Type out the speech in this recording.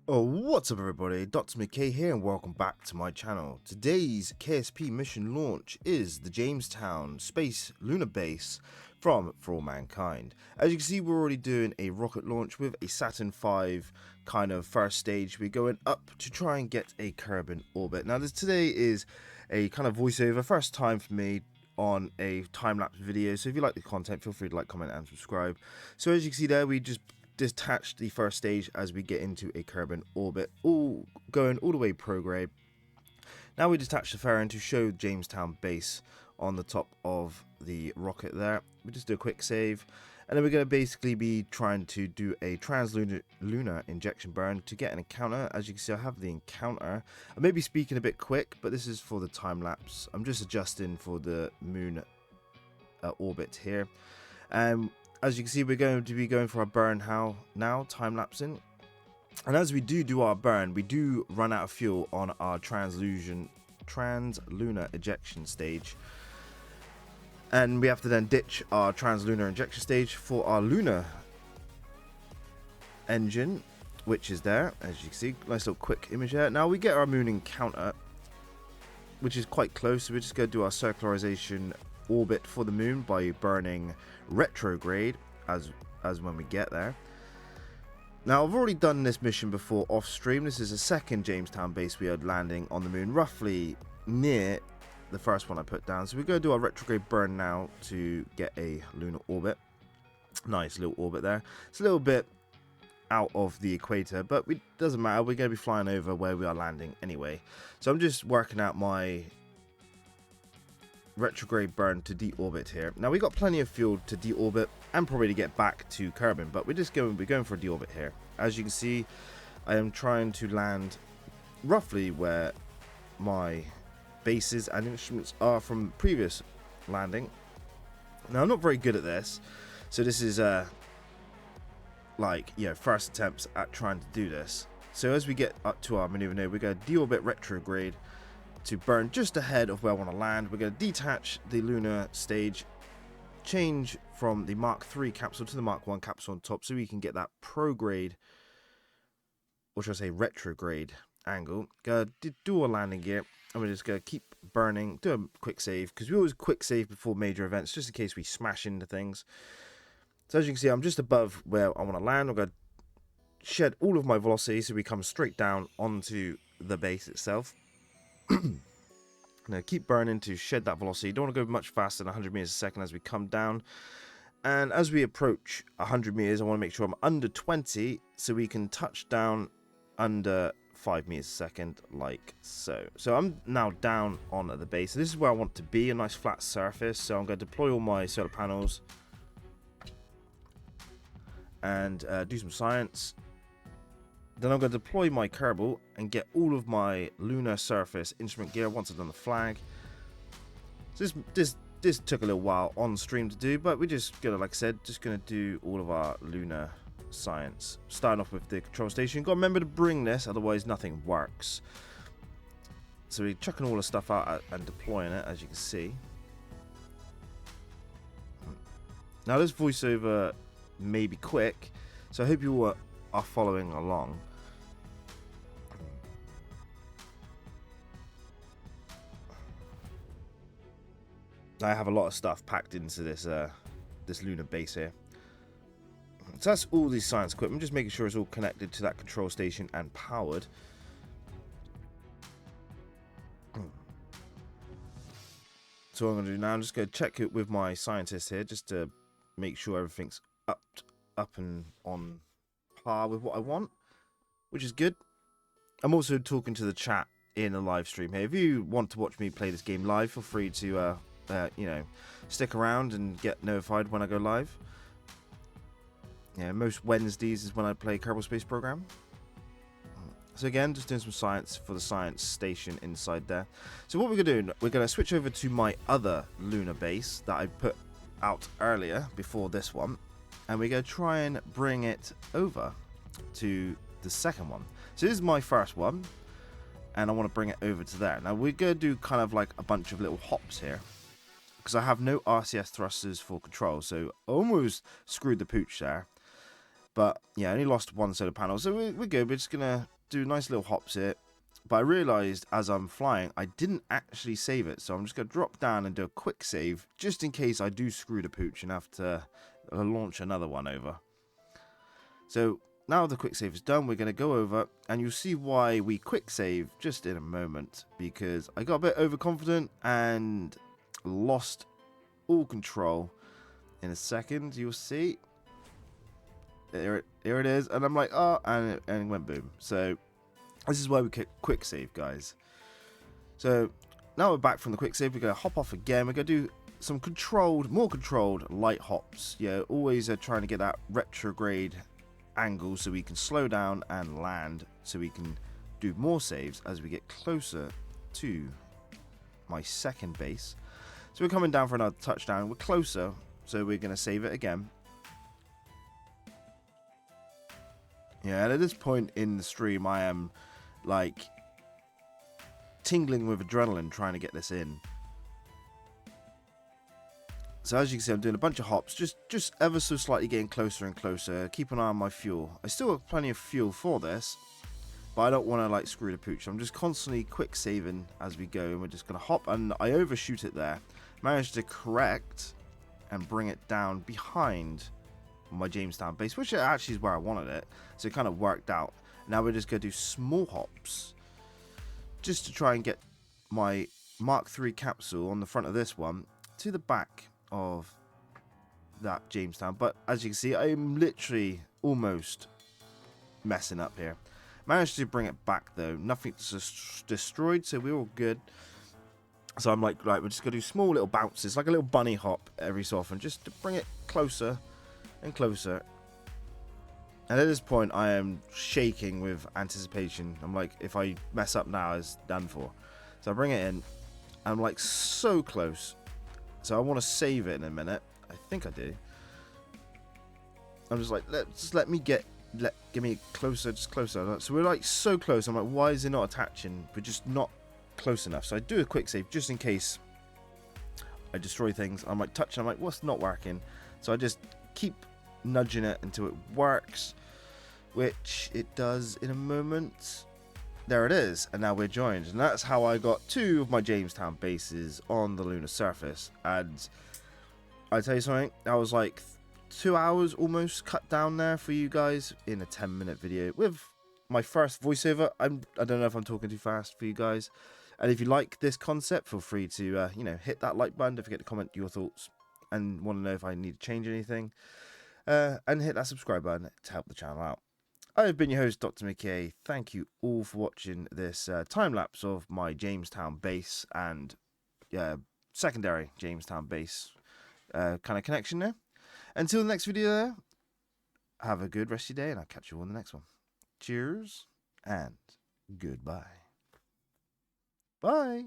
Oh, what's up everybody, Dr. McKay here and welcome back to my channel. Today's KSP mission launch is the JamesTown Space Lunar Base from For All Mankind. As you can see, we're already doing a rocket launch with a Saturn V kind of first stage. We're going up to try and get a Kerbin orbit. Now today is a kind of voiceover, first time for me on a time-lapse video, so if you like the content, feel free to like, comment and subscribe. So as you can see there, we just detach the first stage as we get into a Kerbin orbit, all going all the way prograde. Now we detach the fairing to show Jamestown base on the top of the rocket there. We just do a quick save, and then we're going to basically be trying to do a lunar injection burn to get an encounter. As you can see, I have the encounter. I may be speaking a bit quick, but this is for the time lapse. I'm just adjusting for the moon orbit here. As you can see, we're going to be going for our burn now, time-lapsing. And as we do our burn, we do run out of fuel on our translunar ejection stage. And we have to then ditch our translunar injection stage for our lunar engine, which is there. As you can see, nice little quick image there. Now we get our moon encounter, which is quite close. So we're just going to do our circularization orbit for the moon by burning retrograde as when we get there. Now I've already done this mission before off stream. This is a second Jamestown base we are landing on the moon, roughly near the first one I put down. So we're going to do our retrograde burn now to get a lunar orbit. Nice little orbit there. It's a little bit out of the equator, but it doesn't matter. We're going to be flying over where we are landing anyway. So I'm just working out my retrograde burn to deorbit here. Now we got plenty of fuel to deorbit and probably to get back to Kerbin, but we're going for a deorbit here. As you can see, I am trying to land roughly where my bases and instruments are from previous landing. Now I'm not very good at this, so this is first attempts at trying to do this. So as we get up to our maneuver node, we're going to deorbit retrograde to burn just ahead of where I want to land. We're going to detach the lunar stage, change from the Mark III capsule to the Mark I capsule on top so we can get that prograde, or should I say retrograde angle. Go do a landing gear, and we're just going to keep burning, do a quick save, because we always quick save before major events just in case we smash into things. So as you can see, I'm just above where I want to land. I'm going to shed all of my velocity so we come straight down onto the base itself. Now keep burning to shed that velocity. Don't want to go much faster than 100 meters a second as we come down. And as we approach 100 meters, I want to make sure I'm under 20 so we can touch down under 5 meters a second, like so. So I'm now down on the base. This is where I want to be, a nice flat surface. So I'm going to deploy all my solar panels and do some science. Then I'm going to deploy my Kerbal and get all of my lunar surface instrument gear once I've done the flag. So this took a little while on stream to do, but we're just gonna, like I said, just gonna do all of our lunar science. Starting off with the control station. Got to remember to bring this, otherwise nothing works. So we're chucking all the stuff out and deploying it, as you can see. Now this voiceover may be quick, so I hope you are following along. I have a lot of stuff packed into this this lunar base here. So that's all the science equipment, just making sure it's all connected to that control station and powered. So what I'm going to do now, I'm just going to check it with my scientist here, just to make sure everything's up and on par with what I want, which is good. I'm also talking to the chat in a live stream here. If you want to watch me play this game live, feel free to stick around and get notified when I go live. Yeah, most Wednesdays is when I play Kerbal Space Program. So again, just doing some science for the science station inside there. So what we're going to do, we're going to switch over to my other lunar base that I put out earlier before this one, and we're going to try and bring it over to the second one. So this is my first one, and I want to bring it over to there. Now we're going to do kind of like a bunch of little hops here, because I have no RCS thrusters for control, so I almost screwed the pooch there. But yeah, I only lost one solar panel, so we're good. We're just gonna do nice little hops here. But I realized as I'm flying, I didn't actually save it, so I'm just gonna drop down and do a quick save, just in case I do screw the pooch and have to launch another one over. So now the quick save is done, we're gonna go over, and you'll see why we quick save just in a moment, because I got a bit overconfident and lost all control. In a second, you'll see. Here it is, and I'm like, oh, and it went boom. So this is why we quick save, guys. So now we're back from the quick save. We're gonna hop off again. We're gonna do some more controlled light hops. Yeah, always trying to get that retrograde angle so we can slow down and land, so we can do more saves as we get closer to my second base. So we're coming down for another touchdown. We're closer, so we're gonna save it again. Yeah, and at this point in the stream, I am like tingling with adrenaline trying to get this in. So as you can see, I'm doing a bunch of hops, just ever so slightly getting closer and closer. Keep an eye on my fuel. I still have plenty of fuel for this, but I don't want to like screw the pooch. I'm just constantly quick saving as we go, and we're just gonna hop, and I overshoot it there. Managed to correct and bring it down behind my JamesTown base, which actually is where I wanted it, so it kind of worked out. Now we're just going to do small hops just to try and get my Mark III capsule on the front of this one to the back of that JamesTown. But as you can see, I'm literally almost messing up here. Managed to bring it back though, nothing's destroyed, so we're all good. So I'm like, right, we're just going to do small little bounces, like a little bunny hop every so often, just to bring it closer and closer. And at this point I am shaking with anticipation. I'm like, if I mess up now, it's done for. So I bring it in, I'm like so close, so I want to save it in a minute. I think I do. I'm just like, let me give me closer, just closer. So we're like so close. I'm like, why is it not attaching? We're just not close enough. So I do a quick save just in case I destroy things. I'm like touching, I'm like, what's not working? So I just keep nudging it until it works, which it does in a moment. There it is, and now we're joined, and that's how I got 2 of my JamesTown bases on the lunar surface. And I tell you something, that was like 2 hours almost cut down there for you guys in a 10-minute video with my first voiceover. I don't know if I'm talking too fast for you guys, and if you like this concept, feel free to hit that like button. Don't forget to comment your thoughts and want to know if I need to change anything. And hit that subscribe button to help the channel out. I've been your host, Dr. McKay. Thank you all for watching this time lapse of my JamesTown base and secondary JamesTown base kind of connection there. Until the next video, have a good rest of your day, and I'll catch you all in the next one. Cheers and goodbye. Bye.